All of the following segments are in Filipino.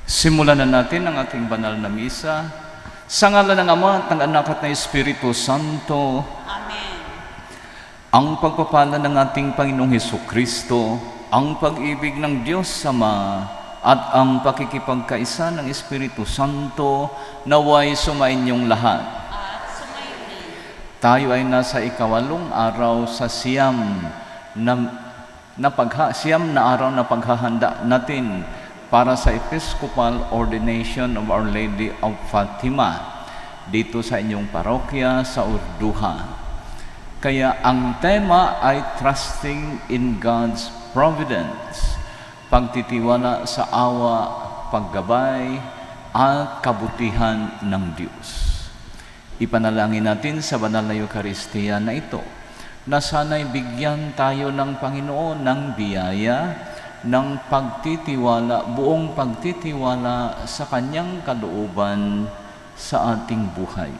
Simulan na natin ang ating banal na misa. Sa ngalan ng Ama at ng Anak at ng Espiritu Santo. Amen. Ang pagpapala ng ating Panginoong Hesukristo, ang pag-ibig ng Diyos Ama, at ang pakikipagkaisa ng Espiritu Santo naway sumainyong lahat. At sumayo din. Tayo ay nasa ikawalong araw sa siyam na araw na paghahanda natin para sa Episcopal Ordination of Our Lady of Fatima dito sa inyong parokya sa Urduha. Kaya ang tema ay Trusting in God's Providence, pagtitiwala sa awa, paggabay, at kabutihan ng Diyos. Ipanalangin natin sa banal na Eucharistia na ito na sana'y bigyan tayo ng Panginoon ng biyaya ng pagtitiwala, buong pagtitiwala sa Kanyang kalooban sa ating buhay.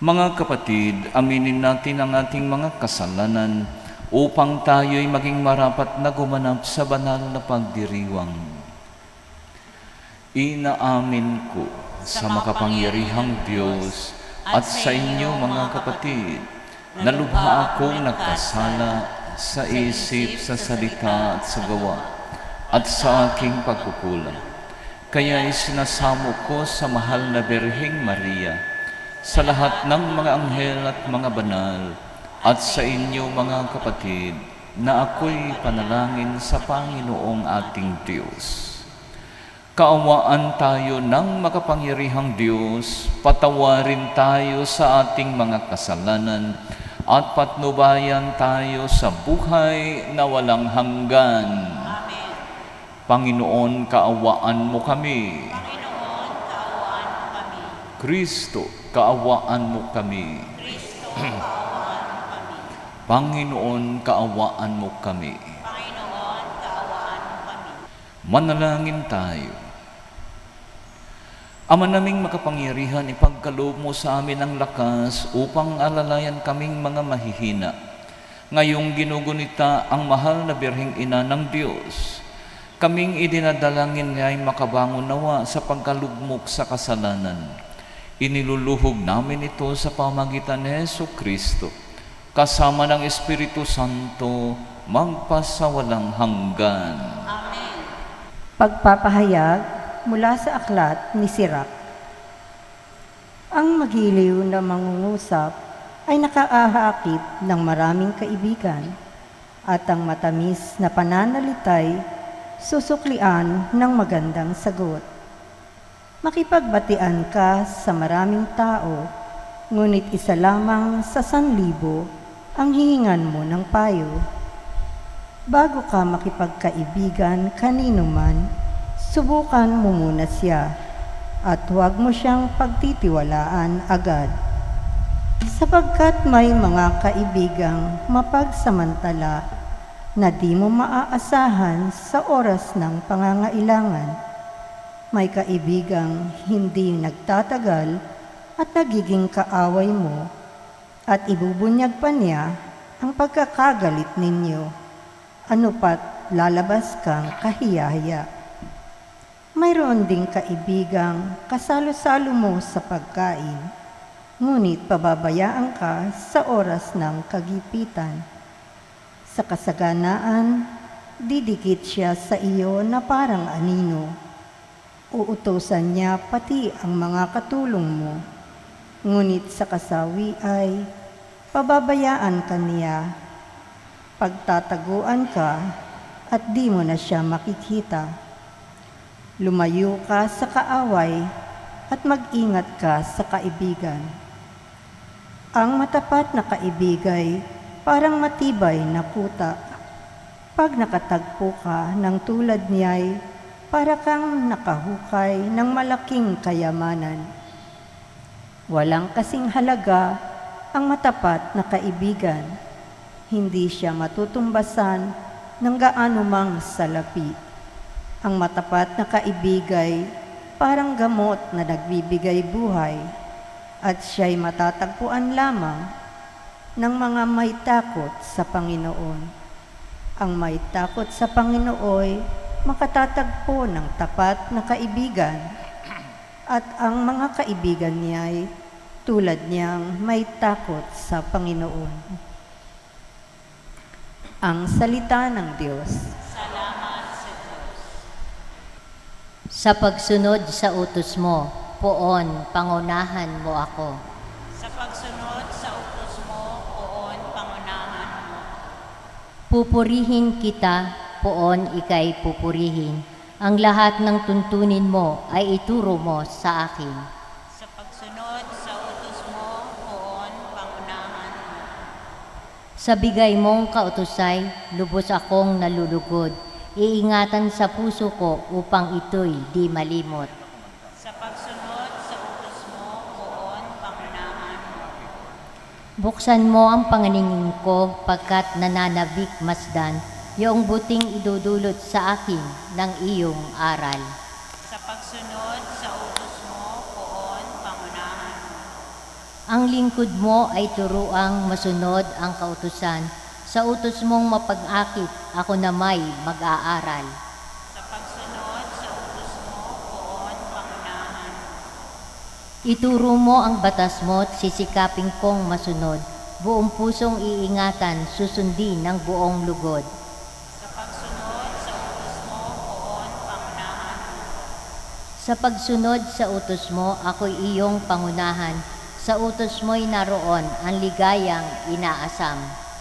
Mga kapatid, aminin natin ang ating mga kasalanan upang tayo'y maging marapat na gumanap sa banal na pagdiriwang. Inaamin ko sa makapangyarihang Diyos at sa inyo mga kapatid, na lubha akong nagkasala sa isip, sa salita at sa gawa, at sa aking pagkukulang. Kaya isinasamo ko sa mahal na Birheng Maria, sa lahat ng mga anghel at mga banal, at sa inyo mga kapatid, na ako'y panalangin sa Panginoong ating Diyos. Kaawaan tayo ng makapangyarihang Diyos, patawarin tayo sa ating mga kasalanan, at patnubayan tayo sa buhay na walang hanggan. Amen. Panginoon, kaawaan mo kami. Panginoon, kaawaan mo kami. Kristo, kaawaan mo kami. Kristo, kaawaan mo kami. Panginoon, kaawaan mo kami. Panginoon, kaawaan mo kami. Manalangin tayo. Ama naming makapangyarihan, ipagkaloob mo sa amin ang lakas upang alalayan kaming mga mahihina. Ngayong ginugunita ang mahal na Birheng Ina ng Diyos, kaming idinadalangin niya'y makabangon nawa sa pagkalugmok sa kasalanan. Iniluluhog namin ito sa pamagitan ni Hesukristo, kasama ng Espiritu Santo, magpasawalang hanggan. Amen. Pagpapahayag mula sa aklat ni Sirach. Ang magiliw na mangungusap ay nakaahakip ng maraming kaibigan, at ang matamis na pananalitay susuklian ng magandang sagot. Makipagbatian ka sa maraming tao, ngunit isa lamang sa 1,000 ang hihingan mo ng payo. Bago ka makipagkaibigan kanino man, subukan mo muna siya at huwag mo siyang pagtitiwalaan agad. Sapagkat may mga kaibigang mapagsamantala na di mo maaasahan sa oras ng pangangailangan. May kaibigang hindi nagtatagal at nagiging kaaway mo, at ibubunyag pa niya ang pagkakagalit ninyo. Ano pat lalabas kang kahiyahiya. Mayroon ding kaibigang kasalo-salo mo sa pagkain, ngunit pababayaan ka sa oras ng kagipitan. Sa kasaganaan, didikit siya sa iyo na parang anino. Uutusan niya pati ang mga katulong mo, ngunit sa kasawi ay pababayaan ka niya. Pagtataguan ka at di mo na siya makikita. Lumayo ka sa kaaway at mag-ingat ka sa kaibigan. Ang matapat na kaibigay parang matibay na kuta. Pag nakatagpo ka ng tulad niya'y para kang nakahukay ng malaking kayamanan. Walang kasing halaga ang matapat na kaibigan. Hindi siya matutumbasan ng gaano mang salapi. Ang matapat na kaibigay parang gamot na nagbibigay buhay, at siya'y matatagpuan lamang ng mga may takot sa Panginoon. Ang may takot sa Panginoon makatatagpo ng tapat na kaibigan at ang mga kaibigan niya'y tulad niyang may takot sa Panginoon. Ang salita ng Diyos. Salamat sa Diyos. Sa pagsunod sa utos mo, poon, pangunahan mo ako. Sa pagsunod sa utos mo, poon pangunahan mo. Pupurihin kita, poon ika'y pupurihin. Ang lahat ng tuntunin mo ay ituro mo sa akin. Sa pagsunod sa utos mo, poon pangunahan mo. Sa bigay mong kautusay, lubos akong nalulugod. Iingatan sa puso ko upang ito'y di malimot. Sa pagsunod sa utos mo, poon pangunahan mo. Buksan mo ang panganingin ko pagkat nananabik masdan, yung buting idudulot sa akin ng iyong aral. Sa pagsunod sa utos mo, poon pangunahan mo. Ang lingkod mo ay turuang masunod ang kautusan. Sa utos mong mapag-akit, ako na may mag-aaral. Sa pagsunod sa utos mo, poon pangunahan mo. Ituro mo ang batas mo at sisikapin kong masunod. Buong pusong iingatan, susundin ng buong lugod. Sa pagsunod sa utos mo, poon pangunahan mo. Sa pagsunod sa utos mo, ako'y iyong pangunahan. Sa utos mo'y naroon ang ligayang inaasam.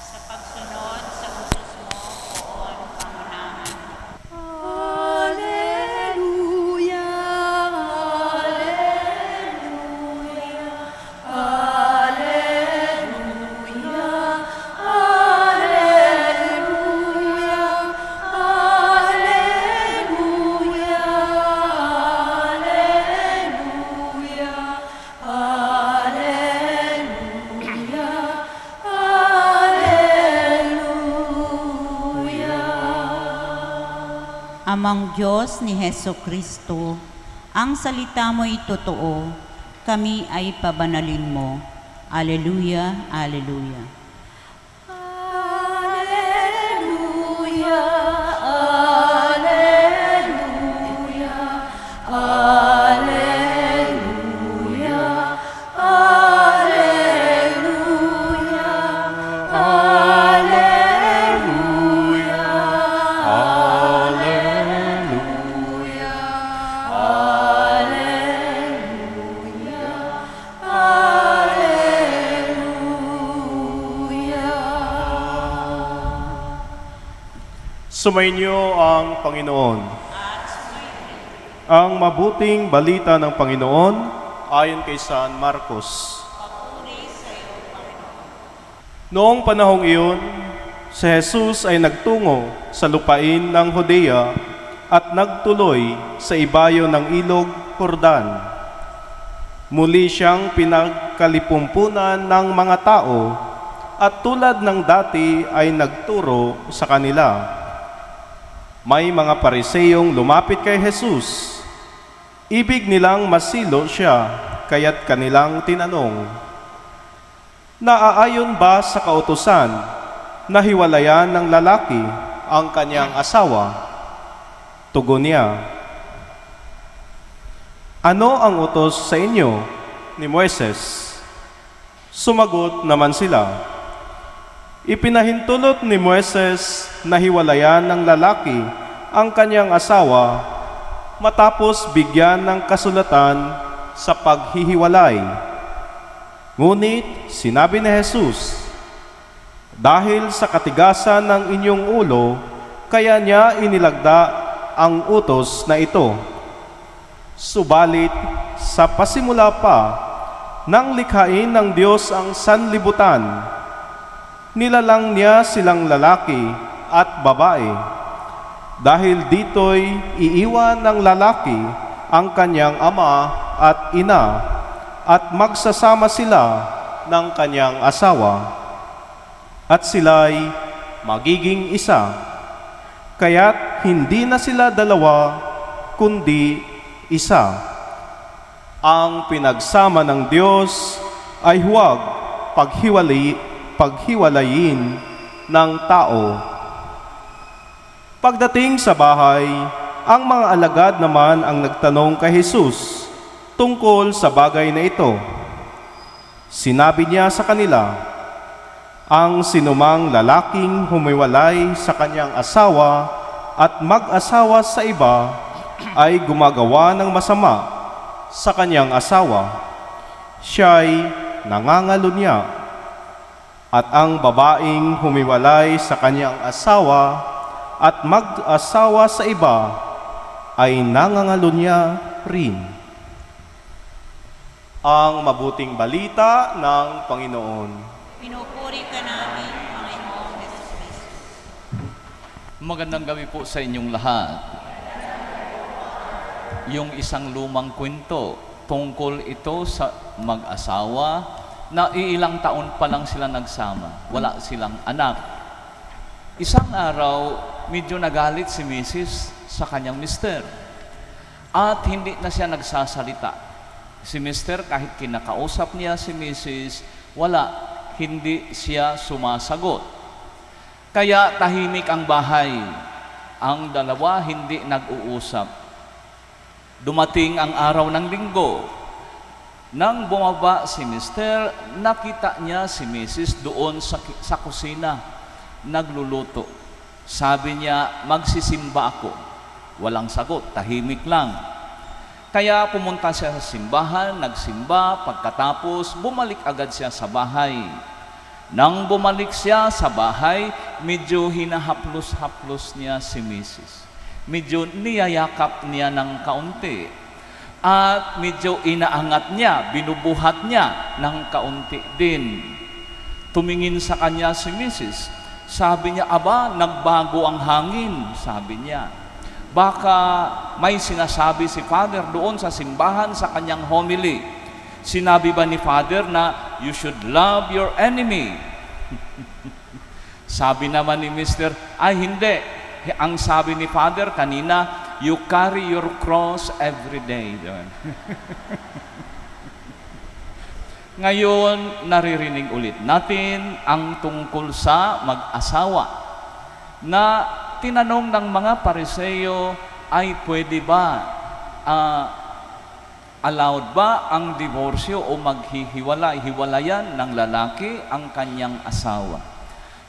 Sa pagsunod sa utos mo, poon pangunahan mo. Amang Diyos ni Heso Kristo, ang salita mo'y totoo, kami ay pabanalin mo. Alleluia, Alleluia. Sumainyo ang Panginoon. Ang mabuting balita ng Panginoon ayon kay San Marcos. Noong panahong iyon, si Jesus ay nagtungo sa lupain ng Judea at nagtuloy sa ibayo ng ilog Jordan. Muli siyang pinagkalipumpunan ng mga tao at tulad ng dati ay nagturo sa kanila. May mga Pariseyong lumapit kay Jesus. Ibig nilang masilo siya, kaya't kanilang tinanong, naaayon ba sa kautusan na hiwalayan ng lalaki ang kanyang asawa? Tugon niya, ano ang utos sa inyo ni Moises? Sumagot naman sila, ipinahintulot ni Moises na hiwalayan ng lalaki ang kanyang asawa matapos bigyan ng kasulatan sa paghihiwalay. Ngunit sinabi ni Jesus, dahil sa katigasan ng inyong ulo, kaya niya inilagda ang utos na ito. Subalit sa pasimula pa, nang likhain ng Diyos ang sanlibutan, nilalang niya silang lalaki at babae. Dahil dito'y iiwan ng lalaki ang kanyang ama at ina at magsasama sila ng kanyang asawa at sila'y magiging isa. Kaya't hindi na sila dalawa kundi isa. Ang pinagsama ng Diyos ay huwag paghiwalayin ng tao. Pagdating sa bahay, ang mga alagad naman ang nagtanong kay Jesus tungkol sa bagay na ito. Sinabi niya sa kanila, ang sinumang lalaking humiwalay sa kanyang asawa at mag-asawa sa iba ay gumagawa ng masama sa kanyang asawa. Siya'y nangangalunya. At ang babaeng humiwalay sa kanyang asawa at mag-asawa sa iba ay nangangalunya rin. Ang mabuting balita ng Panginoon. Pinupuri ka namin, Panginoong Hesus. Magandang gabi po sa inyong lahat. Yung isang lumang kwento, tungkol ito sa mag-asawa na iilang taon pa lang sila nagsama. Wala silang anak. Isang araw, medyo nagalit si Mrs. sa kanyang mister. At hindi na siya nagsasalita. Si mister, kahit kinakausap niya si Mrs., hindi siya sumasagot. Kaya tahimik ang bahay. Ang dalawa hindi nag-uusap. Dumating ang araw ng linggo. Nang bumaba si mister, nakita niya si Mrs. doon sa kusina, nagluluto. Sabi niya, magsisimba ako. Walang sagot, tahimik lang. Kaya pumunta siya sa simbahan, nagsimba, pagkatapos bumalik agad siya sa bahay. Nang bumalik siya sa bahay, medyo hinahaplos-haplos niya si Mrs. Medyo niyayakap niya ng kaunti. At medyo inaangat niya, binubuhat niya ng kaunti din. Tumingin sa kanya si Mrs. Sabi niya, aba, nagbago ang hangin, sabi niya. Baka may sinasabi si Father doon sa simbahan sa kanyang homily. Sinabi ba ni Father na you should love your enemy? Sabi naman ni Mr., ay hindi. Ang sabi ni Father kanina, you carry your cross every day. Ngayon, naririnig ulit natin ang tungkol sa mag-asawa na tinanong ng mga Pariseo, ay pwede ba, allowed ba ang diborsyo o hiwalayan ng lalaki ang kanyang asawa?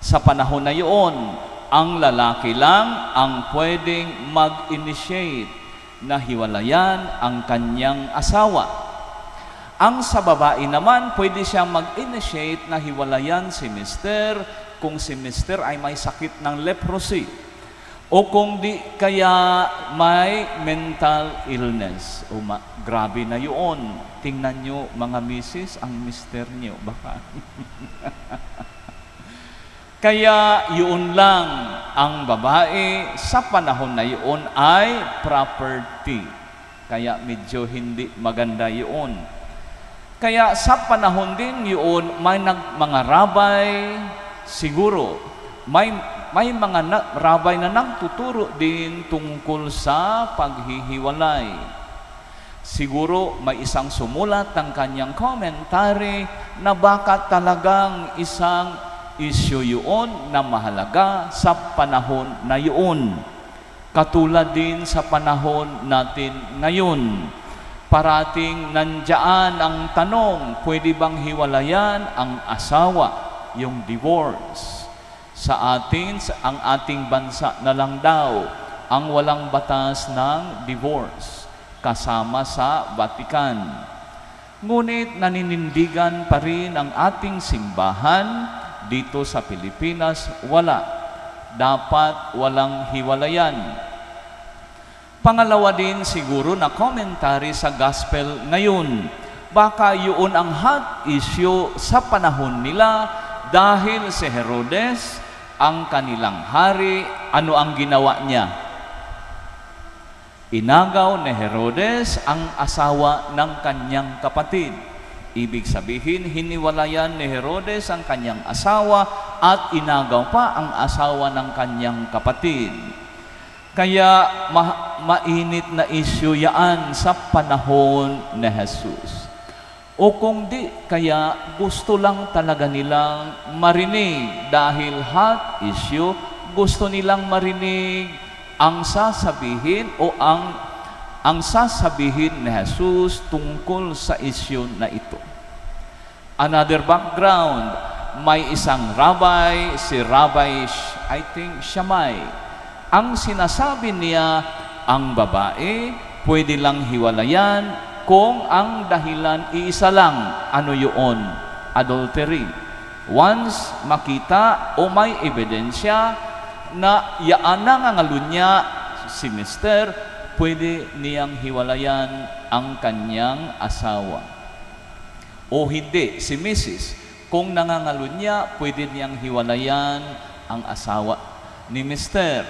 Sa panahon na yun, ang lalaki lang ang pwedeng mag-initiate na hiwalayan ang kanyang asawa. Ang sa babae naman, pwede siya mag-initiate na hiwalayan si mister kung si mister ay may sakit ng leprosy o kung di kaya may mental illness. Grabe na yun. Tingnan nyo mga misis, ang mister nyo. Baka. Kaya yun lang, ang babae sa panahon na yun ay property. Kaya medyo hindi maganda yun. Kaya sa panahon din yun, may mga rabay, siguro, may mga rabay na nagtuturo din tungkol sa paghihiwalay. Siguro may isang sumulat ng kanyang commentary na baka talagang isang issue yun na mahalaga sa panahon na yun. Katulad din sa panahon natin ngayon. Parating nandiyan ang tanong, pwede bang hiwalayan ang asawa, yung divorce? Sa atin, ang ating bansa na lang daw ang walang batas ng divorce kasama sa Vatican. Ngunit naninindigan pa rin ang ating simbahan dito sa Pilipinas, wala. Dapat walang hiwalayan. Pangalawa din siguro na commentary sa gospel ngayon. Baka yun ang hot issue sa panahon nila dahil si Herodes, ang kanilang hari, ano ang ginawa niya? Inagaw ni Herodes ang asawa ng kanyang kapatid. Ibig sabihin, hiniwalayan ni Herodes ang kanyang asawa at inagaw pa ang asawa ng kanyang kapatid. Kaya mainit na issue yan sa panahon ni Jesus. O kung di, kaya gusto lang talaga nilang marinig dahil hot issue, gusto nilang marinig ang sasabihin ni Jesus tungkol sa isyu na ito. Another background, may isang rabbi, si Rabbi, I think, Shammai. Ang sinasabi niya, ang babae, pwede lang hiwalayan kung ang dahilan iisa lang. Ano yun? Adultery. Once makita o may ebidensya na yaan na ngalunya si mister, pwede niyang hiwalayan ang kanyang asawa. O hindi, si Mrs. Kung nangangalunya, pwede niyang hiwalayan ang asawa ni mister.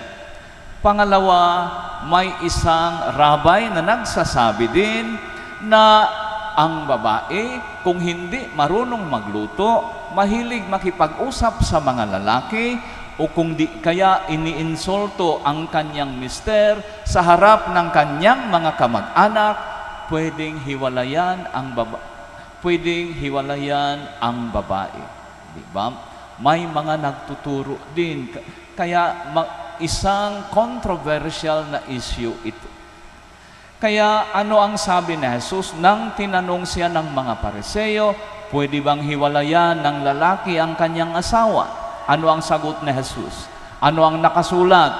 Pangalawa, may isang rabbi na nagsasabi din na ang babae, kung hindi marunong magluto, mahilig makipag-usap sa mga lalaki, o kung di kaya iniinsulto ang kanyang mister sa harap ng kanyang mga kamag-anak, pwedeng hiwalayan ang babae. Diba? May mga nagtuturo din. Kaya isang controversial na issue ito. Kaya ano ang sabi ni Jesus nang tinanong siya ng mga Pariseo, pwede bang hiwalayan ng lalaki ang kanyang asawa? Ano ang sagot ni Jesus? Ano ang nakasulat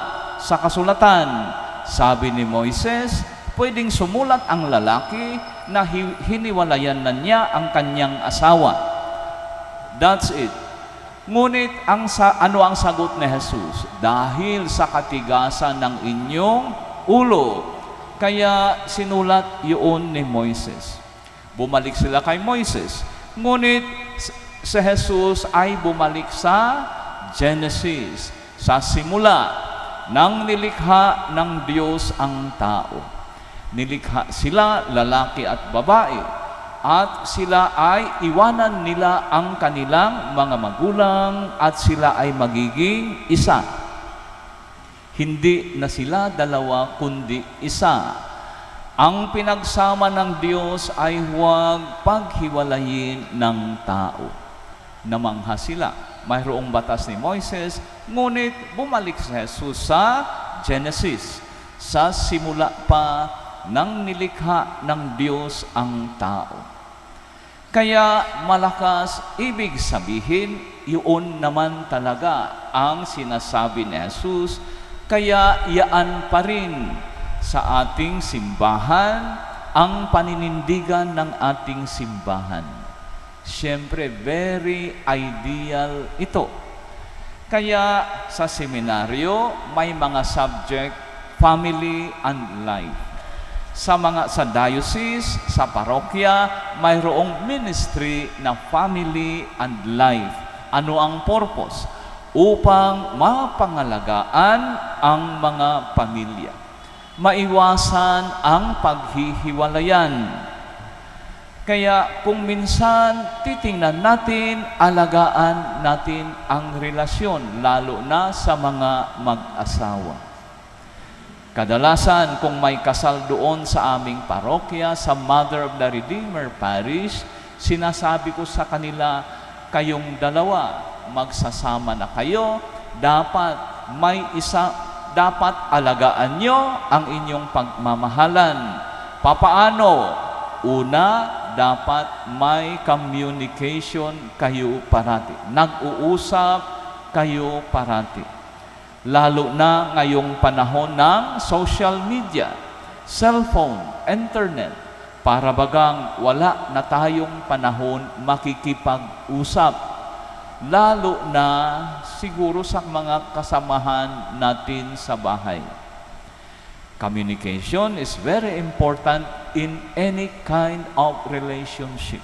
sa kasulatan? Sabi ni Moises, pwedeng sumulat ang lalaki na hiniwalayan na niya ang kanyang asawa. That's it. Ngunit ano ang sagot ni Jesus? Dahil sa katigasan ng inyong ulo, kaya sinulat yun ni Moises. Bumalik sila kay Moises. Ngunit si Jesus ay bumalik sa Genesis, sa simula nang nilikha ng Diyos ang tao. Nilikha sila, lalaki at babae, at sila ay iwanan nila ang kanilang mga magulang at sila ay magiging isa. Hindi na sila dalawa kundi isa. Ang pinagsama ng Diyos ay huwag paghiwalayin ng tao. Namangha sila. Mayroong batas ni Moises, ngunit bumalik si Jesus sa Genesis, sa simula pa nang nilikha ng Diyos ang tao. Kaya malakas, ibig sabihin, yun naman talaga ang sinasabi ni Jesus. Kaya yaan pa rin sa ating simbahan ang paninindigan ng ating simbahan. Siyempre, very ideal ito. Kaya sa seminaryo, may mga subject, family and life. Sa diocese, sa parokya, mayroong ministry na family and life. Ano ang purpose? Upang mapangalagaan ang mga pamilya. Maiwasan ang paghihiwalayan. Kaya kung minsan titingnan natin, alagaan natin ang relasyon, lalo na sa mga mag-asawa. Kadalasan, kung may kasal doon sa aming parokya, sa Mother of the Redeemer Parish, sinasabi ko sa kanila, kayong dalawa, magsasama na kayo, dapat alagaan nyo ang inyong pagmamahalan. Papaano? Una, dapat may communication kayo parati. Nag-uusap kayo parati. Lalo na ngayong panahon ng social media, cellphone, internet, para bagang wala na tayong panahon makikipag-usap. Lalo na siguro sa mga kasamahan natin sa bahay. Communication is very important in any kind of relationship.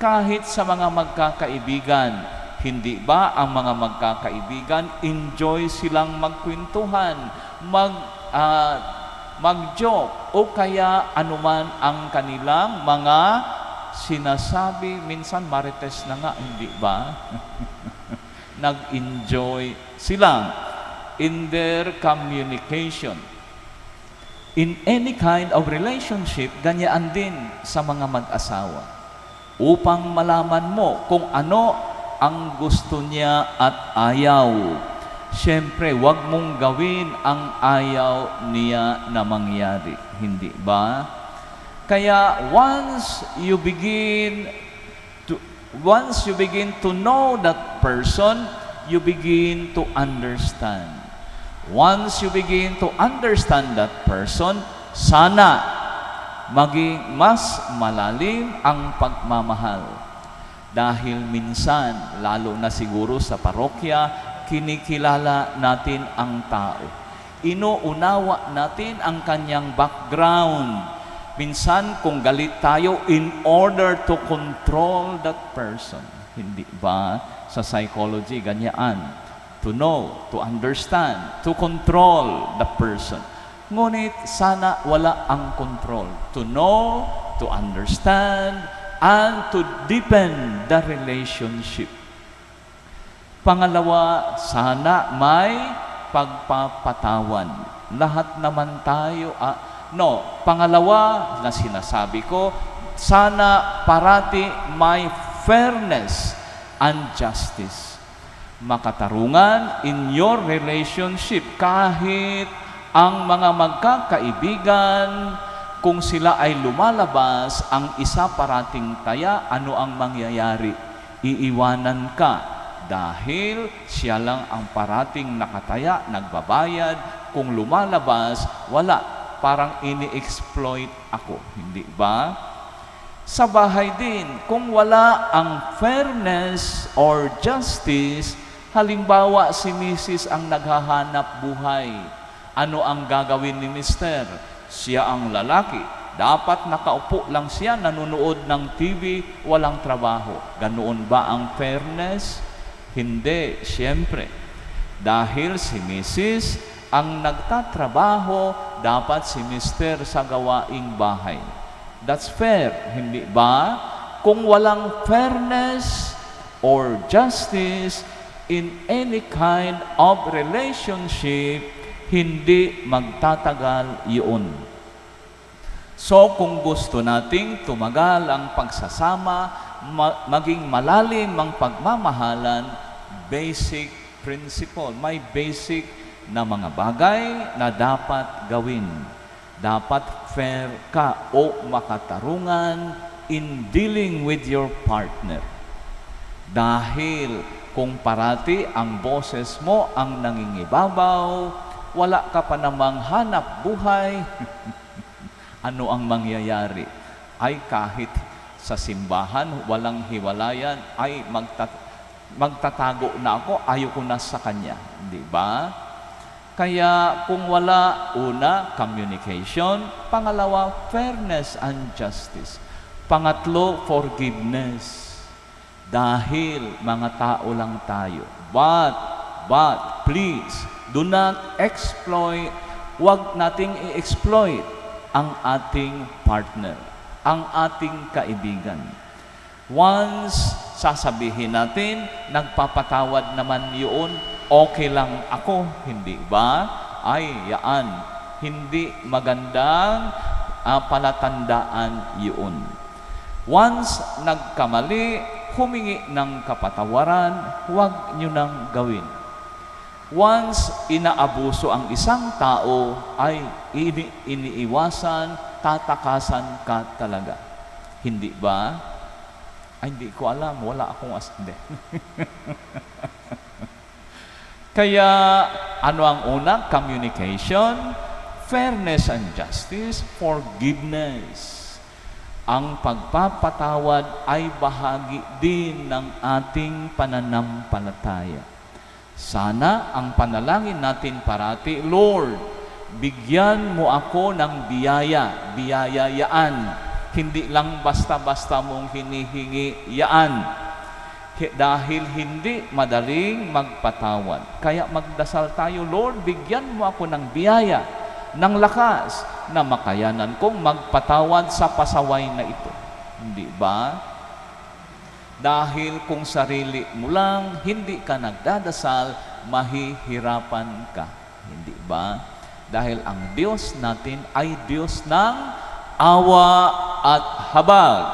Kahit sa mga magkakaibigan, hindi ba ang mga magkakaibigan enjoy silang magkwentuhan, mag-joke, o kaya anuman ang kanilang mga sinasabi, minsan marites na nga, hindi ba? Nag-enjoy sila in their communication. In any kind of relationship, ganyan din sa mga mag-asawa. Upang malaman mo kung ano ang gusto niya at ayaw. Siyempre, wag mong gawin ang ayaw niya na mangyari. Hindi ba? Kaya once you begin to know that person, you begin to understand. Once you begin to understand that person, sana maging mas malalim ang pagmamahal. Dahil minsan, lalo na siguro sa parokya, kinikilala natin ang tao. Inuunawa natin ang kanyang background. Minsan, kung galit tayo, in order to control that person. Hindi ba? Sa psychology, ganyan. To know, to understand, to control the person. Ngunit sana wala ang control. To know, to understand, and to deepen the relationship. Pangalawa, sana may pagpapatawan. Lahat naman tayo, pangalawa na sinasabi ko, sana parati may fairness and justice. Makatarungan in your relationship kahit ang mga magkakaibigan, kung sila ay lumalabas, ang isa parating taya, ano ang mangyayari? Iiwanan ka. Dahil siya lang ang parating nakataya, nagbabayad. Kung lumalabas, wala. Parang ini-exploit ako. Hindi ba? Sa bahay din, kung wala ang fairness or justice, halimbawa si Mrs. ang naghahanap buhay. Ano ang gagawin ni Mr.? Siya ang lalaki. Dapat nakaupo lang siya, nanonood ng TV, walang trabaho. Ganoon ba ang fairness? Hindi, siyempre. Dahil si Mrs. ang nagtatrabaho, dapat si Mr. sa gawaing bahay. That's fair, hindi ba? Kung walang fairness or justice in any kind of relationship, hindi magtatagal yun. So, kung gusto nating tumagal ang pagsasama, maging malalim ang pagmamahalan, basic principle, may basic na mga bagay na dapat gawin. Dapat fair ka o makatarungan in dealing with your partner. Dahil kung parati ang boses mo ang nangingibabaw, wala ka pa namang hanap buhay, ano ang mangyayari? Ay kahit sa simbahan, walang hiwalayan, ay magtatago na ako, ayoko na sa kanya. Di ba? Kaya kung wala, una, communication. Pangalawa, fairness and justice. Pangatlo, forgiveness. Dahil mga tao lang tayo. But, please, do not exploit, huwag nating i-exploit ang ating partner, ang ating kaibigan. Once sasabihin natin, nagpapatawad naman yun, okay lang ako, hindi ba? Ay, yaan, hindi magandang palatandaan yun. Once nagkamali, humingi ng kapatawaran, huwag nyo nang gawin. Once inaabuso ang isang tao, ay iniiwasan, tatakasan ka talaga. Hindi ba? Ay, hindi ko alam. Wala akong hindi. Kaya, ano ang una? Communication, fairness and justice, forgiveness. Ang pagpapatawad ay bahagi din ng ating pananampalataya. Sana ang panalangin natin parati, Lord, bigyan mo ako ng biyaya, biyayayaan. Hindi lang basta-basta mong hinihingi yaan. Dahil hindi madaling magpatawad. Kaya magdasal tayo, Lord, bigyan mo ako ng biyaya, ng lakas, na makayanan kong magpatawad sa pasaway na ito. Hindi ba? Dahil kung sarili mo lang, hindi ka nagdadasal, mahihirapan ka. Hindi ba? Dahil ang Diyos natin ay Diyos ng awa at habag.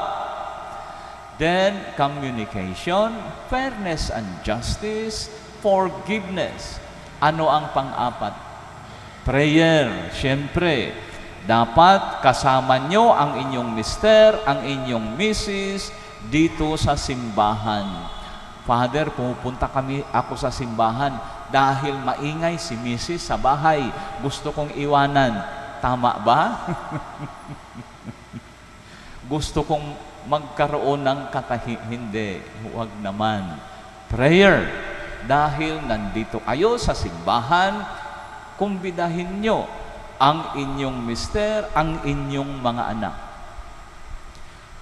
Then, communication, fairness and justice, forgiveness. Ano ang pang-apat? Prayer. Siyempre, dapat kasama nyo ang inyong mister, ang inyong misis dito sa simbahan. Father, pupunta ako sa simbahan dahil maingay si misis sa bahay. Gusto kong iwanan. Tama ba? Gusto kong magkaroon ng hindi. Huwag naman. Prayer. Dahil nandito kayo sa simbahan, kumbidahin nyo ang inyong mister, ang inyong mga anak.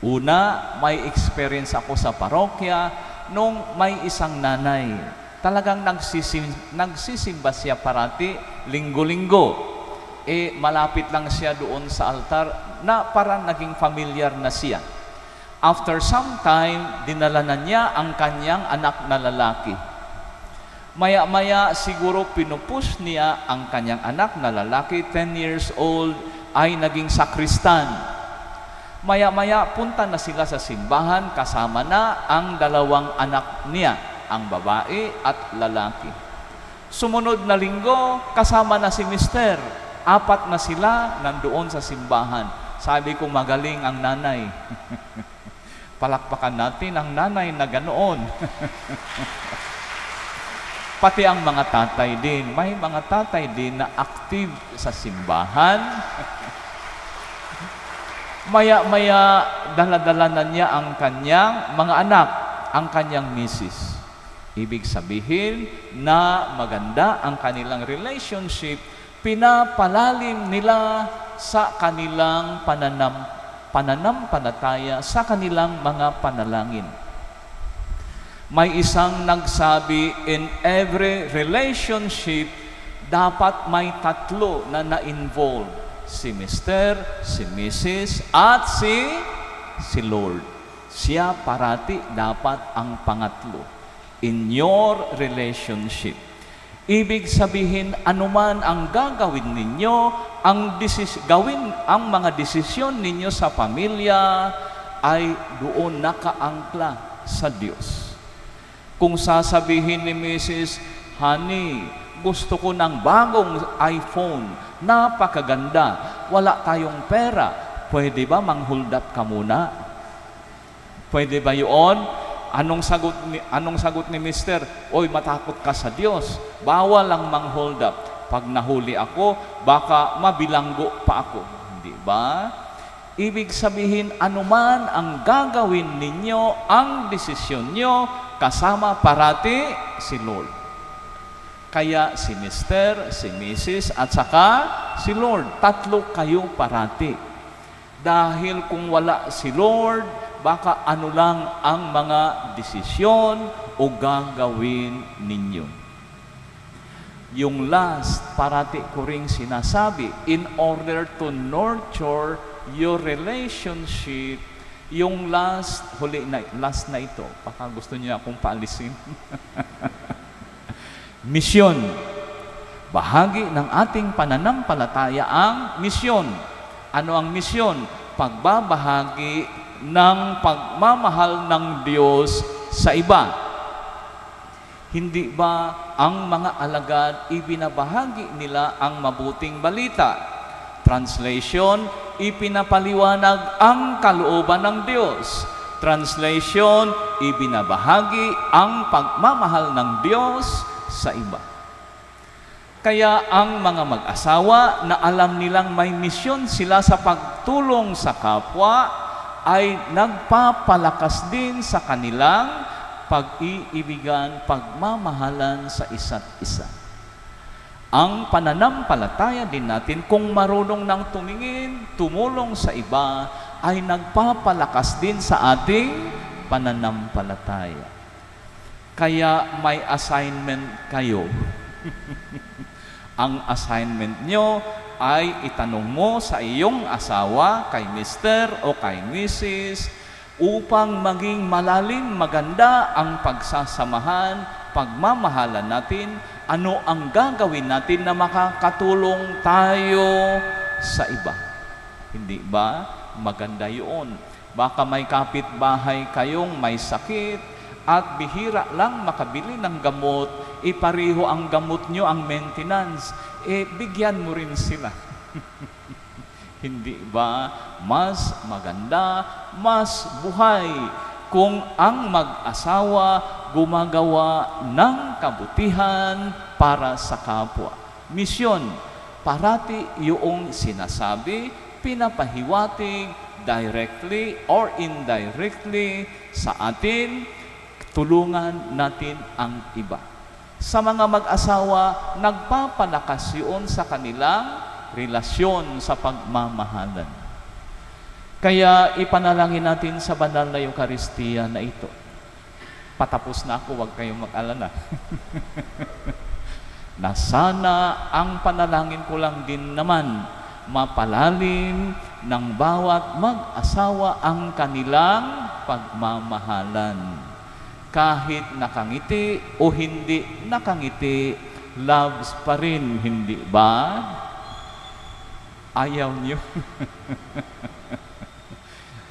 Una, may experience ako sa parokya nung may isang nanay. Talagang nagsisimba siya parati, linggo-linggo. Malapit lang siya doon sa altar na parang naging familiar na siya. After some time, dinala na niya ang kanyang anak na lalaki. Maya-maya siguro pinupush niya ang kanyang anak na lalaki, 10 years old, ay naging sakristan. Maya-maya punta na sila sa simbahan, kasama na ang dalawang anak niya, ang babae at lalaki. Sumunod na linggo, kasama na si mister. 4 na sila nandoon sa simbahan. Sabi ko, magaling ang nanay. Palakpakan natin ang nanay na ganoon. Pati ang mga tatay din. May mga tatay din na active sa simbahan. Maya-maya, dala-dala na niya ang kanyang mga anak, ang kanyang misis. Ibig sabihin na maganda ang kanilang relationship, pinapalalim nila sa kanilang pananampalataya, sa kanilang mga panalangin. May isang nagsabi, in every relationship, dapat may 3 na na-involve. Si Mister, si Mrs. at si Lord. Siya parati dapat ang pangatlo in your relationship. Ibig sabihin, anuman ang gagawin ninyo, ang mga desisyon ninyo sa pamilya ay doon nakaangkla sa Diyos. Kung sasabihin ni Mrs., honey, gusto ko ng bagong iPhone, napakaganda, wala tayong pera, pwede ba mang-hold up ka muna? Pwede ba yun? Anong sagot ni Mister? Oy, matakot ka sa Diyos, bawal lang mang-hold up. Pag nahuli ako, baka mabilanggo pa ako. Hindi ba? Ibig sabihin, anuman ang gagawin ninyo, ang desisyon nyo, kasama parati si Lord. Kaya si Mister, si Mrs. at saka si Lord. 3 kayo parati. Dahil kung wala si Lord, baka ano lang ang mga desisyon o gagawin ninyo. Yung last, parati ko ring sinasabi, in order to nurture your relationship, yung last na ito, baka gusto niyo akong paalisin. Misyon. Bahagi ng ating pananampalataya ang misyon. Ano ang misyon? Pagbabahagi ng pagmamahal ng Diyos sa iba. Hindi ba ang mga alagad ibinabahagi nila ang mabuting balita? Translation, ipinapaliwanag ang kalooban ng Diyos. Translation, ibinabahagi ang pagmamahal ng Diyos sa iba. Kaya ang mga mag-asawa na alam nilang may misyon sila sa pagtulong sa kapwa ay nagpapalakas din sa kanilang pag-iibigan, pagmamahalan sa isa't isa. Ang pananampalataya din natin, kung marunong nang tumingin, tumulong sa iba, ay nagpapalakas din sa ating pananampalataya. Kaya may assignment kayo. Ang assignment nyo ay itanong mo sa iyong asawa, kay Mister o kay Mrs., upang maging malalim, maganda ang pagsasamahan, pagmamahalan natin, ano ang gagawin natin na makakatulong tayo sa iba. Hindi ba? Maganda yun. Baka may kapitbahay kayong may sakit, at bihira lang makabili ng gamot, ipariho ang gamot nyo, ang maintenance, bigyan mo rin sila. Hindi ba mas maganda, mas buhay kung ang mag-asawa gumagawa ng kabutihan para sa kapwa? Misyon, parati yung sinasabi, pinapahiwatig directly or indirectly sa atin, tulungan natin ang iba. Sa mga mag-asawa, nagpapalakas yun sa kanilang relasyon sa pagmamahalan. Kaya ipanalangin natin sa banal na Eucharistia na ito. Patapos na ako, huwag kayong mag-alala. Na sana ang panalangin ko lang din naman mapalalim ng bawat mag-asawa ang kanilang pagmamahalan. Kahit nakangiti o hindi nakangiti, loves pa rin, hindi ba? Ayaw niyo.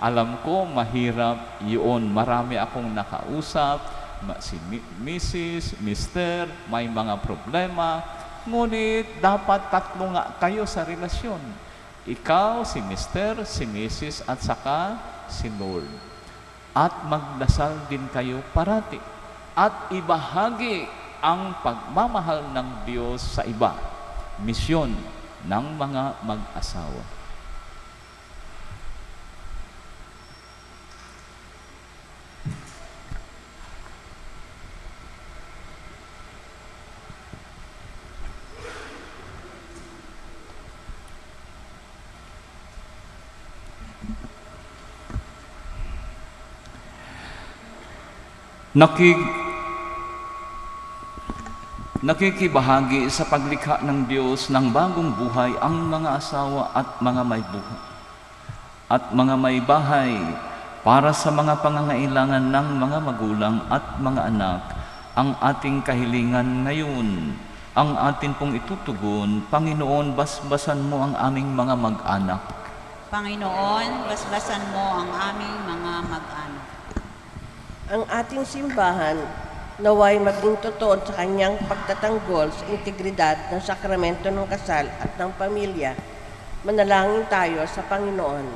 Alam ko, mahirap yun. Marami akong nakausap, si Mrs., Mr., may mga problema. Ngunit dapat tatlo nga kayo sa relasyon. Ikaw, si Mr., si Mrs., at saka si Lord. At magdasal din kayo parati. At ibahagi ang pagmamahal ng Diyos sa iba. Misyon ng mga mag-asawa. Nakikibahagi sa paglikha ng Diyos ng bagong buhay ang mga asawa at mga may buhay at mga may bahay para sa mga pangangailangan ng mga magulang at mga anak. Ang ating kahilingan ngayon, ang atin pong itutugon, Panginoon, basbasan mo ang aming mga mag-anak. Panginoon, basbasan mo ang aming mga mag-anak. Ang ating simbahan naway maging totoo sa kanyang pagtatanggol sa integridad ng sakramento ng kasal at ng pamilya. Manalangin tayo sa Panginoon.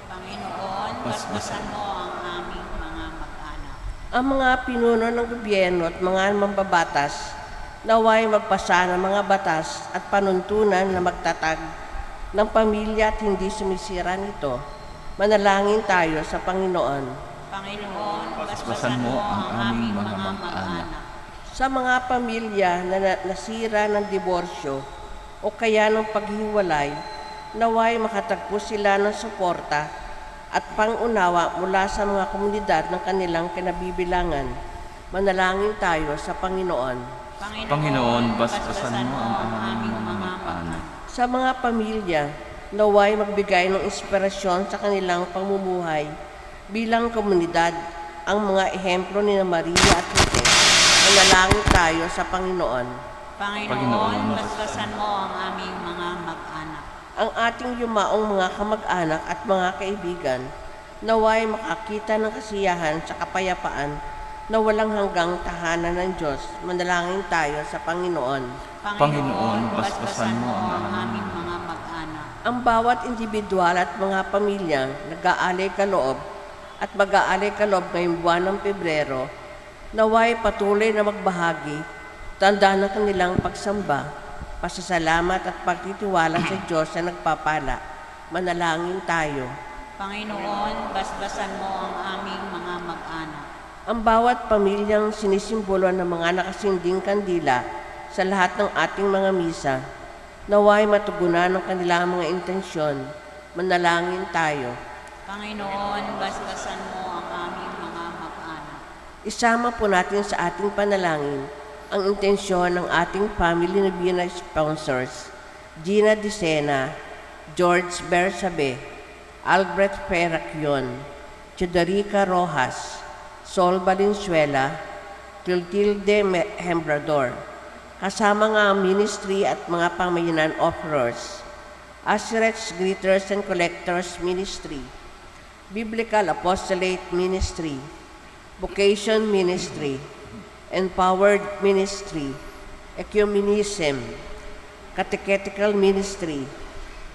Panginoon, basbasan mo ang aming mga mag-anak. Ang mga pinuno ng gobyerno at mga mambabatas naway magpasa ng mga batas at panuntunan na magtatag ng pamilya at hindi sumisira nito. Manalangin tayo sa Panginoon. Panginoon, basbasan mo ang aming mga mag-anak. Sa mga pamilya na nasira ng diborsyo o kaya ng paghiwalay, naway makatagpo sila ng suporta at pang-unawa mula sa mga komunidad ng kanilang kinabibilangan. Manalangin tayo sa Panginoon. Panginoon, basbasan mo ang aming mga mag-anak. Sa mga pamilya, naway magbigay ng inspirasyon sa kanilang pamumuhay bilang komunidad ang mga ehemplo ni Maria at Jose. Manalangin tayo sa Panginoon. Panginoon, basbasan mo ang aming mga mag-anak. Ang ating yumaong mga kamag-anak at mga kaibigan, naway makakita ng kasiyahan sa kapayapaan na walang hanggang tahanan ng Diyos. Manalangin tayo sa Panginoon. Panginoon, basbasan mo ang aming mga mag-anak. Ang bawat individual at mga pamilya nag-aalay kaloob at mag-aalay kaloob ngayong buwan ng Pebrero, naway patuloy na magbahagi, tanda ng kanilang pagsamba, pasasalamat at pagtitiwala sa Diyos na nagpapala. Manalangin tayo. Panginoon, basbasan mo ang aming mga mag-anak. Ang bawat pamilyang sinisimbolo ng mga nakasinding kandila sa lahat ng ating mga misa, naway matugunan ng kanilang mga intensyon. Manalangin tayo. Panginoon, basbasan mo ang aming mga mag-anak. Isama po natin sa ating panalangin ang intensyon ng ating family novena sponsors, Gina Dicena, George Bersabe, Albert Ferracion, Chodorica Rojas, Sol Valenzuela, Clotilde Hembrador, kasama nga ang ministry at mga pamayanan offerers, Asrets Greeters and Collectors Ministry, Biblical Apostolate Ministry, vocation ministry, empowered ministry, ecumenism, catechetical ministry,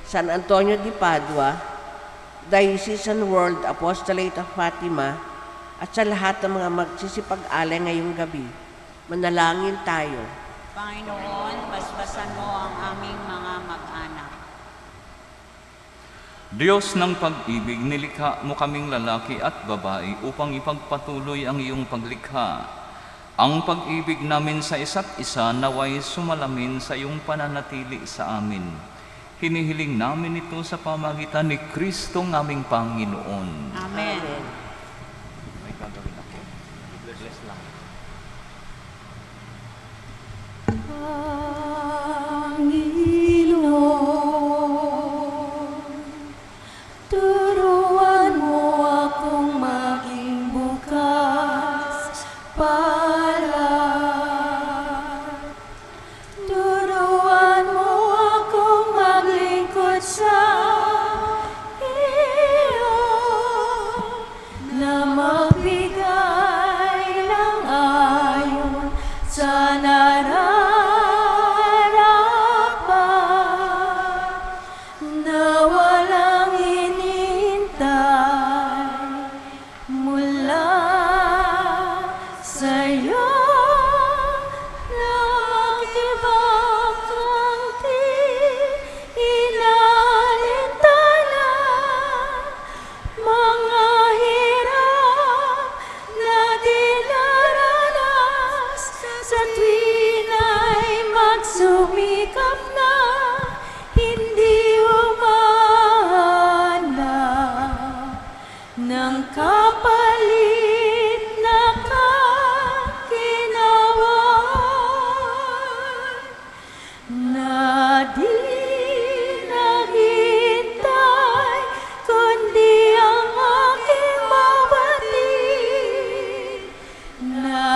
San Antonio de Padua, Diocesan World Apostolate of Fatima, at sa lahat ng mga magsisipag-alay ngayong gabi. Manalangin tayo. Panginoon, basbasan mo ang aming mga mag-anak. Diyos ng pag-ibig, nilikha mo kaming lalaki at babae upang ipagpatuloy ang iyong paglikha. Ang pag-ibig namin sa isa't isa naway sumalamin sa iyong pananatili sa amin. Hinihiling namin ito sa pamagitan ni Kristo ng aming Panginoon. Amen. May gagawin ako. Bless lang. Turuan mo akong maging bukas palad. Turuan mo akong maglingkod sa iyo, na magbigay ng ayon sa nararapat, na walang hinihintay mula sa'yo, na mag-ibang di inalintana, mga hirap na dinaranas sa tuwin ay magsumikap na hindi humahanap ng kapalit na kakinawan, na di naghintay kundi ang aking mabatid, na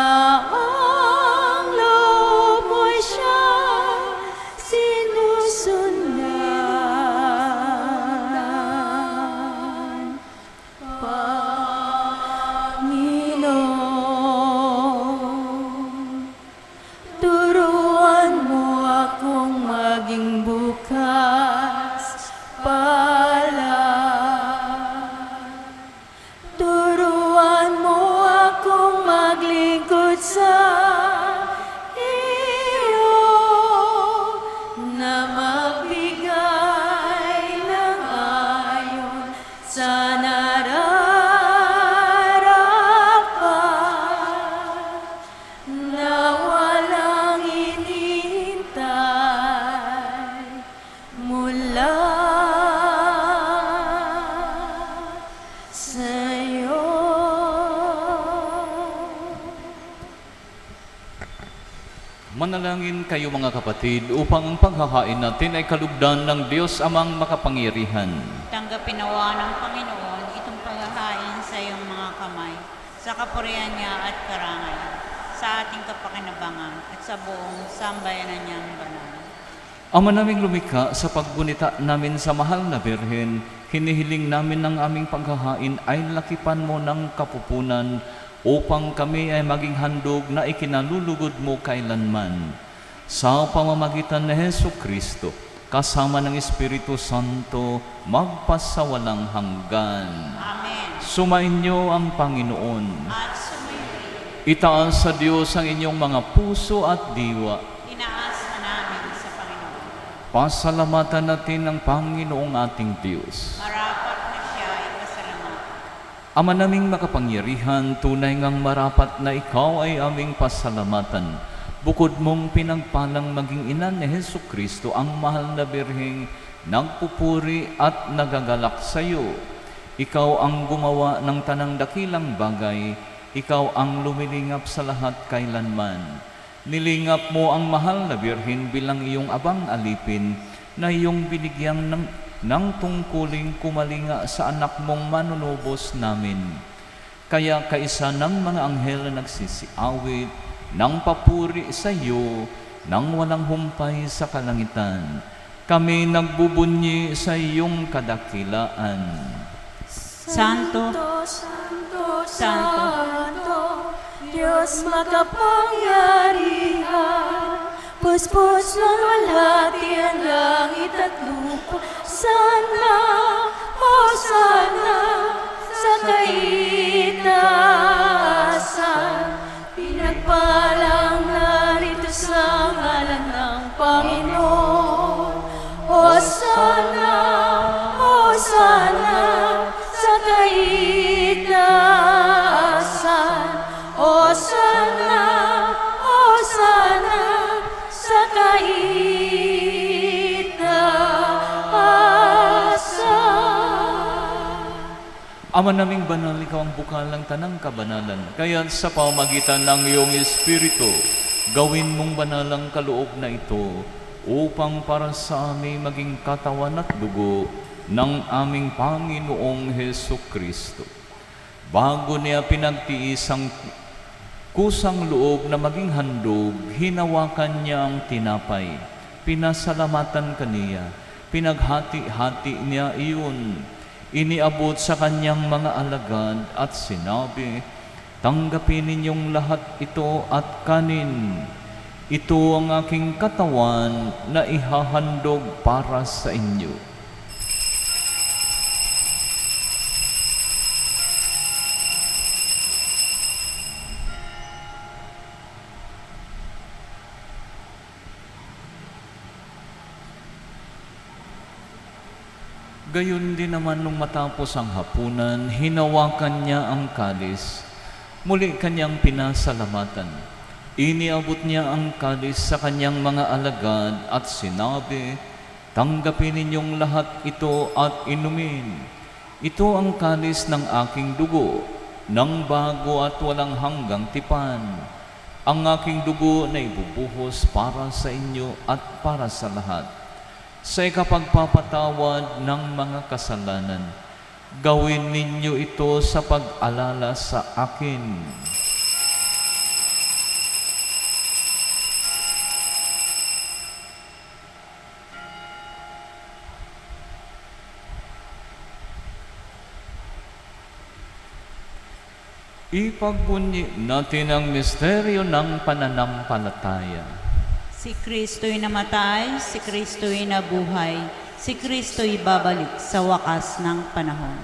ang loob mo'y siyang sinusundan. Panginoon, turuan mo akong maging bukas palad. Turuan mo akong maglingkod sa iyo, na magbigay ng ayon sa nararapat, na walang hinihintay mula sa'yo. Manalangin kayo mga kapatid upang ang paghahain natin ay kalugdan ng Diyos amang makapangyarihan. Tanggapin nawa ng Panginoon itong paghahain sa iyong mga kamay, sa kapurihan niya at karangal, sa ating kapakinabangan at sa buong sambayanan niyang banal. Ama naming lumikha, sa paggunita namin sa mahal na Birhen, hinihiling namin ng aming paghahain ay lakipan mo ng kapupunan upang kami ay maging handog na ikinalulugod mo kailanman. Sa pamamagitan ni Hesu Kristo, kasama ng Espiritu Santo, magpasawalang hanggan. Amen. Sumainyo ang Panginoon. At sumayo, Itaas sa Diyos ang inyong mga puso at diwa. inaas na namin sa Panginoon. Pasalamatan natin ang Panginoong ating Diyos. Marapat na siya ay pasalamat. Ama naming makapangyarihan, tunay ngang marapat na ikaw ay aming pasalamatan. Bukod mong pinagpalang maging ina ni Hesu Kristo, ang mahal na Birheng nagpupuri at nagagalak sa iyo. Ikaw ang gumawa ng tanang dakilang bagay, ikaw ang lumilingap sa lahat kailanman. Nilingap mo ang mahal na Birhen bilang iyong abang alipin na iyong binigyang ng tungkuling kumalinga sa anak mong manunubos namin. Kaya kaisa ng mga anghel na nagsisiawit ng papuri sa iyo nang walang humpay sa kalangitan, kami nagbubunyi sa iyong kadakilaan. Santo, Santo, Santo, Santo, Diyos makapangyarihan, puspos ng walhati ang langit at lupa. Sana, oh sana, sa kaitaasan, pinagpalang narito sa ngalan ng Panginoon. Oh sana, sa kaitaasan. Oh sana, sa kaitaasan. Ama naming banal, ikaw ang bukal ng tanang kabanalan. Kaya sa pamagitan ng iyong Espiritu, gawin mong banal ang kaloob na ito upang para sa amin maging katawan at dugo ng aming Panginoong Heso Kristo. Bago niya pinagtiis ang kusang loob na maging handog, hinawakan niya ang tinapay, pinasalamatan kaniya, pinaghati-hati niya iyon, iniabot sa kanyang mga alagad at sinabi, "Tanggapin ninyong lahat ito at kanin. Ito ang aking katawan na ihahandog para sa inyo." Gayon din naman nung matapos ang hapunan, hinawakan niya ang kalis. Muli kanyang pinasalamatan. Iniabot niya ang kalis sa kanyang mga alagad at sinabi, "Tanggapin ninyong lahat ito at inumin. Ito ang kalis ng aking dugo, ng bago at walang hanggang tipan. Ang aking dugo na ibubuhos para sa inyo at para sa lahat. Sa ikapagpapatawad ng mga kasalanan, gawin ninyo ito sa pag-alala sa akin." Ipagbunyi natin ang misteryo ng pananampalataya. Si Kristo'y namatay, si Kristo'y nabuhay, si Kristo'y babalik sa wakas ng panahon.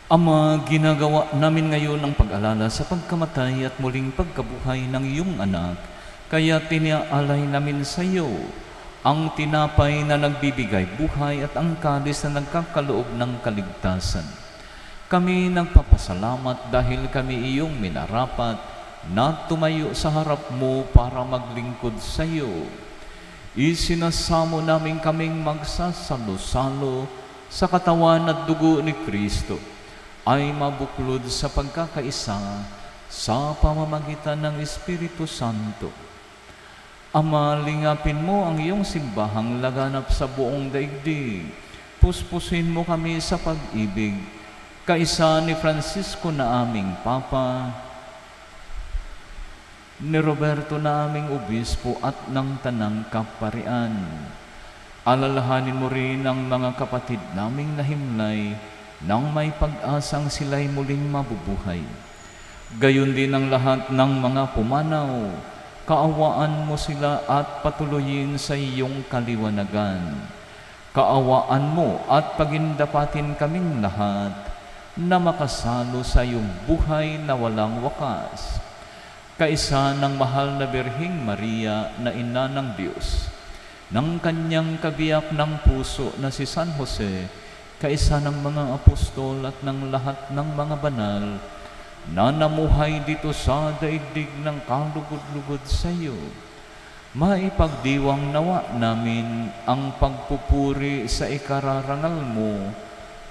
Ama, ginagawa namin ngayon ang pag-alala sa pagkamatay at muling pagkabuhay ng iyong anak, kaya tiniaalay namin sa iyo ang tinapay na nagbibigay buhay at ang kalis na nagkakaloob ng kaligtasan. Kami nagpapasalamat dahil kami iyong minarapat na tumayo sa harap mo para maglingkod sa iyo. Isinasamo namin kaming magsasalo-salo sa katawan at dugo ni Kristo ay mabuklod sa pagkakaisa sa pamamagitan ng Espiritu Santo. Ama, lingapin mo ang iyong simbahang laganap sa buong daigdig. Puspusin mo kami sa pag-ibig, kaisa ni Francisco na aming Papa, ni Roberto na aming Obispo at ng Tanang Kaparian. Alalahanin mo rin ang mga kapatid naming nahimlay nang may pag-asang sila'y muling mabubuhay. Gayon din ang lahat ng mga pumanaw, kaawaan mo sila at patuloyin sa iyong kaliwanagan. Kaawaan mo at pagindapatin kaming lahat na makasalo sa iyong buhay na walang wakas. Kaisa ng mahal na Birheng Maria na ina ng Diyos, ng kanyang kabiyak ng puso na si San Jose, kaisa ng mga apostol at ng lahat ng mga banal na namuhay dito sa daigdig ng kalugod-lugod sa iyo, maipagdiwang nawa namin ang pagpupuri sa ikararangal mo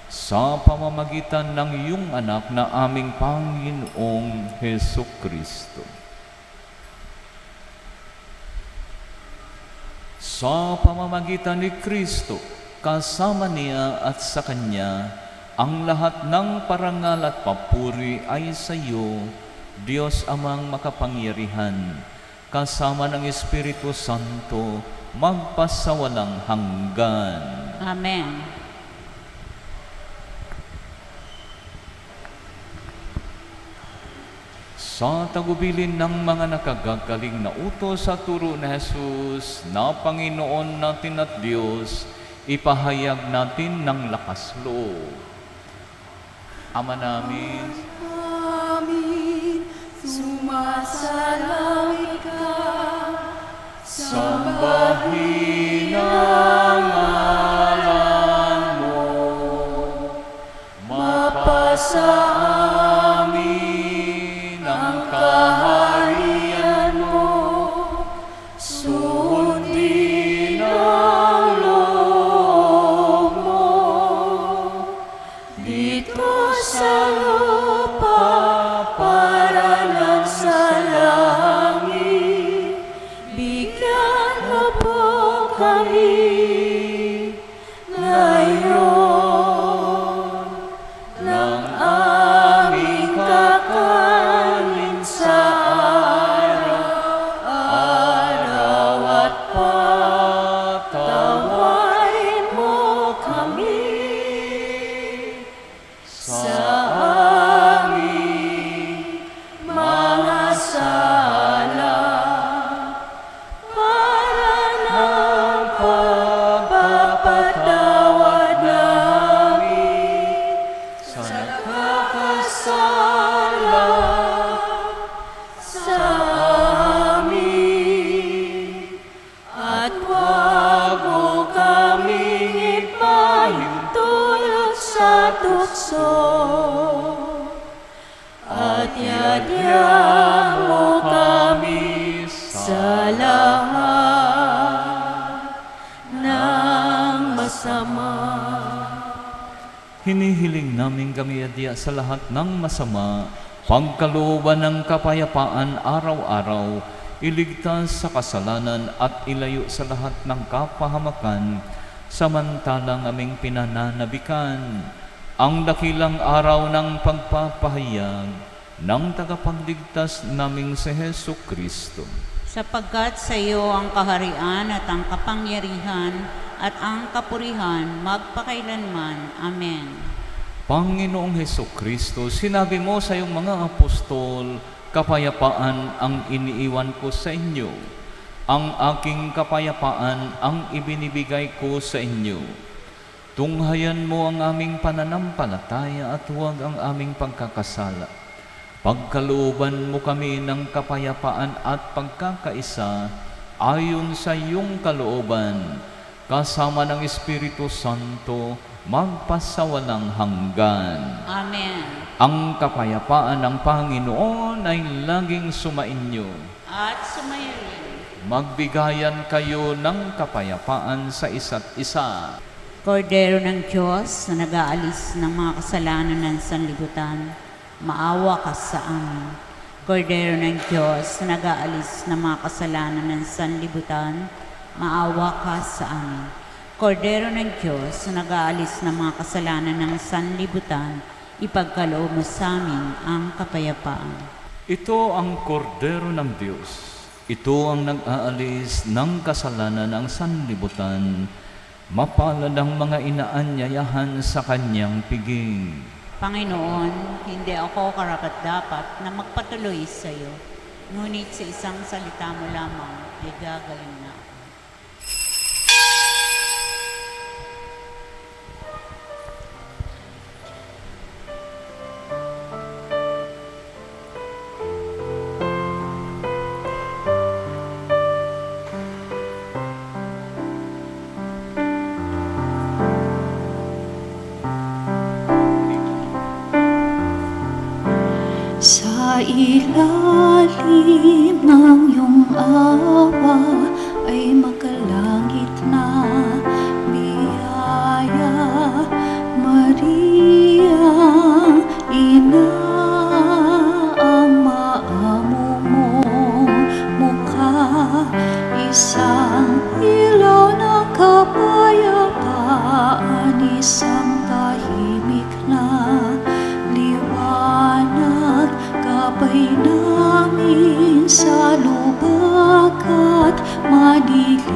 sa pamamagitan ng iyong anak na aming Panginoong Heso Kristo. Sa pamamagitan ni Kristo, kasama niya at sa Kanya, ang lahat ng parangal at papuri ay sa iyo, Diyos Amang makapangyarihan, kasama ng Espiritu Santo, magpasawalang hanggan. Amen. Sa tagubilin ng mga nakagagaling na utos sa turo ni Jesus na Panginoon natin at Diyos, ipahayag natin ng lakas loob. Ama namin, Amin. Sumasalangit ka. sambahin ang ngalan mo, mapasa amin ang kaharian mo, sundin ang loob mo, Dito sa lupa para lang sa langit. Bigyan mo po kami ngayon ng aming kakanin sa araw-araw at patawarin mo kami sa aming mga sala para ng pagpapatawad namin sa nakakasala sa amin. At huwag mo kaming ipahintulot sa tukso, at yadya mo kami sa lahat ng masama. hinihiling namin kami adya sa lahat ng masama, pagkalooban ng kapayapaan araw-araw, iligtas sa kasalanan at ilayo sa lahat ng kapahamakan, samantalang aming pinananabikan ang dakilang araw ng pagpapahayag ng tagapagligtas naming si Hesu Kristo. Sapagkat sa iyo ang kaharian at ang kapangyarihan at ang kapurihan magpakailanman. Amen. Panginoong Hesu Kristo, sinabi mo sa iyong mga apostol, kapayapaan ang iniiwan ko sa inyo. Ang aking kapayapaan ang ibinibigay ko sa inyo. Tunghayan mo ang aming pananampalataya at huwag ang aming pagkakasala. Pagkalooban mo kami ng kapayapaan at pagkakaisa ayon sa iyong kalooban, kasama ng Espiritu Santo, magpasawalang hanggan. Amen. Ang kapayapaan ng Panginoon ay laging sumainyo. At sumayo rin. Magbigayan kayo ng kapayapaan sa isa't isa. Kordero ng Diyos na nag-aalis ng mga kasalanan ng sanlibutan, maawa ka sa amin. Kordero ng Diyos na nag-aalis ng mga kasalanan ng sanlibutan, maawa ka sa amin. Kordero ng Diyos na nag-aalis ng mga kasalanan ng sanlibutan, ipagkaloob mo sa amin ang kapayapaan. Ito ang kordero ng Diyos. Ito ang nag-aalis ng kasalanan ng sanlibutan. Mapalad ang mga inaanyayahan sa kanyang piging. Panginoon, hindi ako karapat-dapat na magpatuloy sa iyo. Ngunit sa isang salita mo lamang, ay gagaling na ako. Sa ilalim ng iyong awa ay makalangit na biyaya, Maria, ina, ang maamo mong mukha, isang ilaw ng kapayapaan, isang tahimik na liwanag, gabay namin sa lubag at madilim.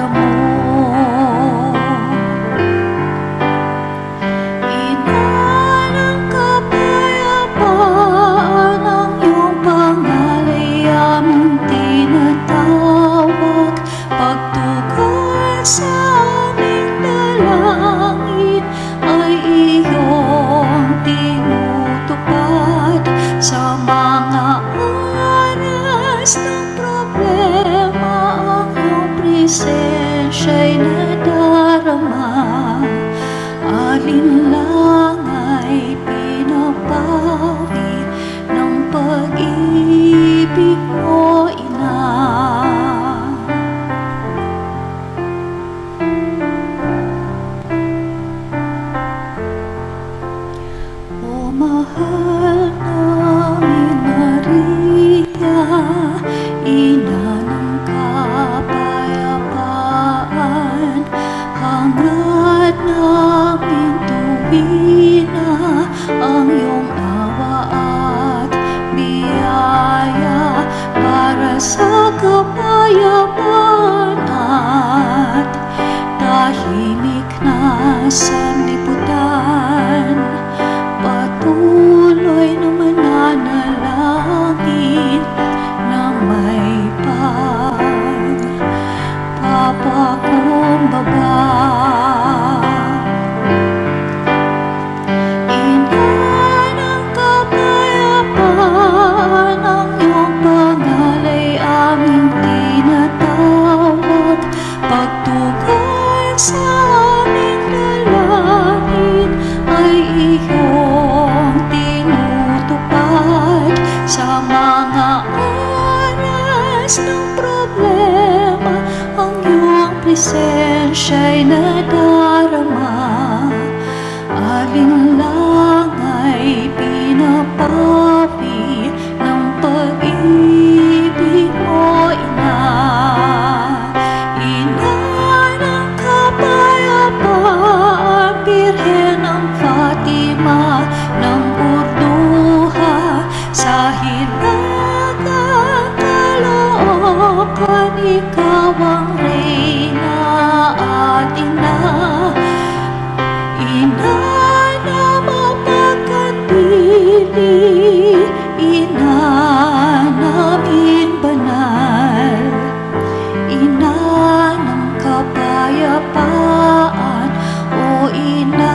mata mo. Ina ng kapayapaan, ang iyong pangalay aming tinatawag. Pagtugon sa aming dalangin ay iyong tinutupad. Sa mga oras ng problema, ang iyong presensya'y nadarama. Alinlanga'y pinapawi ng pag-ibig mo, Ina. O mahal namin Maria, Ina ng kapayapaan, hangad namin tuwina ang iyong awa at biyaya para sa kapayapaan at tahimik na sanlibutan. Patuloy na mananalangin ng may pagpapakumbaba. Ina ng kapayapaan, ang iyong pangalay aming tinatawag. Pagtugon sa aming dalangin ay iyong tinutupad. Sa mga oras ng problema, ang iyong presensya'y nadarama. Alinlanga'y pinapawi ng pag-ibig mo, Ina. Ina ng kapayapaan, Birhen ng Fatima ng Urduha, sa hilagang Caloocan, ikaw ang reyna at ina. Ina na mapagkatili, Ina namin banal. Ina ng kapayapaan, o Ina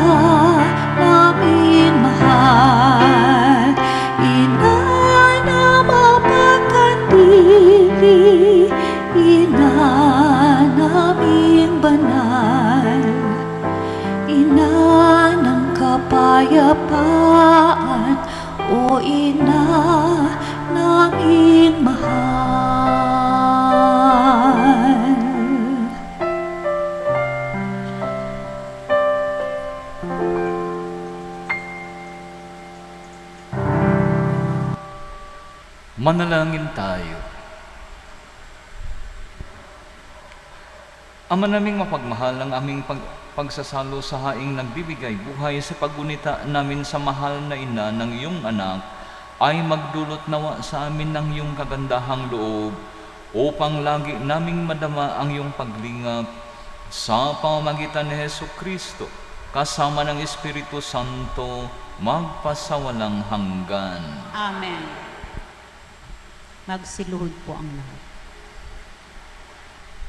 namin mahal. Ina na mapagkatili, Ina namin banal. Ina ng kapayapaan, o Ina namin mahal. Manalangin tayo. Ama naming mapagmahal, ang aming pagsasalo sa haing nagbibigay buhay sa paggunita namin sa mahal na ina ng iyong anak ay magdulot nawa sa amin ng iyong kagandahang loob upang lagi naming madama ang iyong paglingap sa pamamagitan ni Hesukristo kasama ng Espiritu Santo magpasawalang hanggan. Amen. Magsiluhod po ang lahat.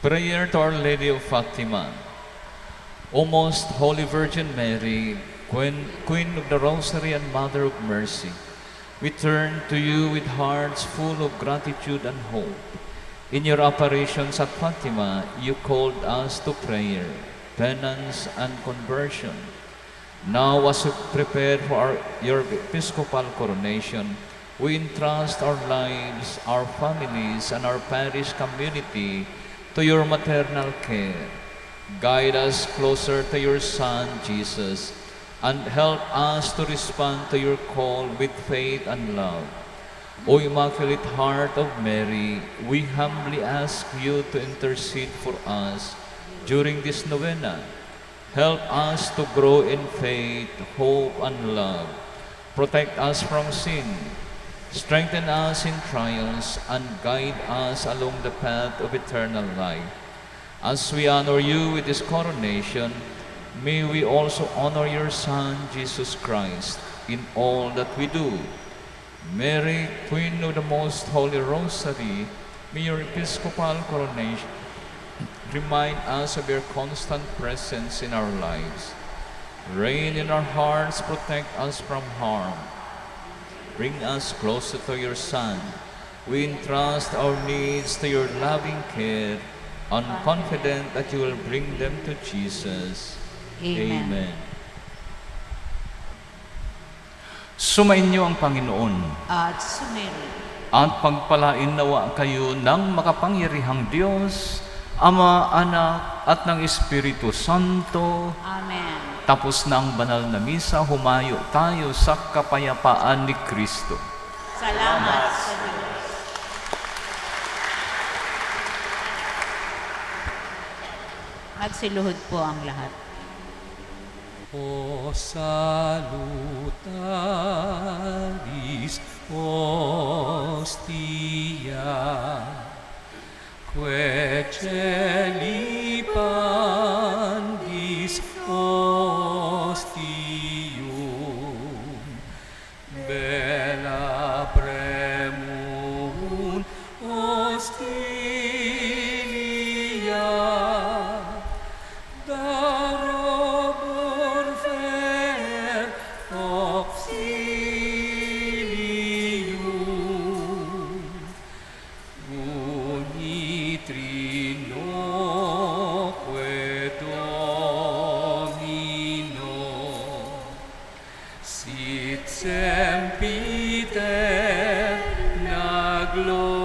Prayer to Our Lady of Fatima. O Most Holy Virgin Mary, Queen of the Rosary and Mother of Mercy, we turn to you with hearts full of gratitude and hope. In your apparitions at Fatima, you called us to prayer, penance, and conversion. Now, as we prepare for your episcopal coronation, we entrust our lives, our families, and our parish community to your maternal care. Guide us closer to your Son, Jesus, and help us to respond to your call with faith and love. O Immaculate Heart of Mary, we humbly ask you to intercede for us during this novena. Help us to grow in faith, hope, and love. Protect us from sin. Strengthen us in trials and guide us along the path of eternal life. As we honor you with this coronation, may we also honor your Son, Jesus Christ, in all that we do. Mary, Queen of the Most Holy Rosary, may your episcopal coronation remind us of your constant presence in our lives. Reign in our hearts, protect us from harm. Bring us closer to your Son. We entrust our needs to your loving care, and confident that you will bring them to Jesus. Amen. Sumainyo ang Panginoon At sumiri. at pagpalain nawa kayo ng makapangyarihang Diyos, Ama, Anak, at ng Espiritu Santo. Amen. Tapos na ang banal na misa, humayo tayo sa kapayapaan ni Kristo. Salamat sa Diyos. Magsiluhod po ang lahat. O salutaris hostia, que celi pandis hostium, bella premun hostilia, darobur fer auxilium, unitrinoque Domino, sit sempiter na gloria.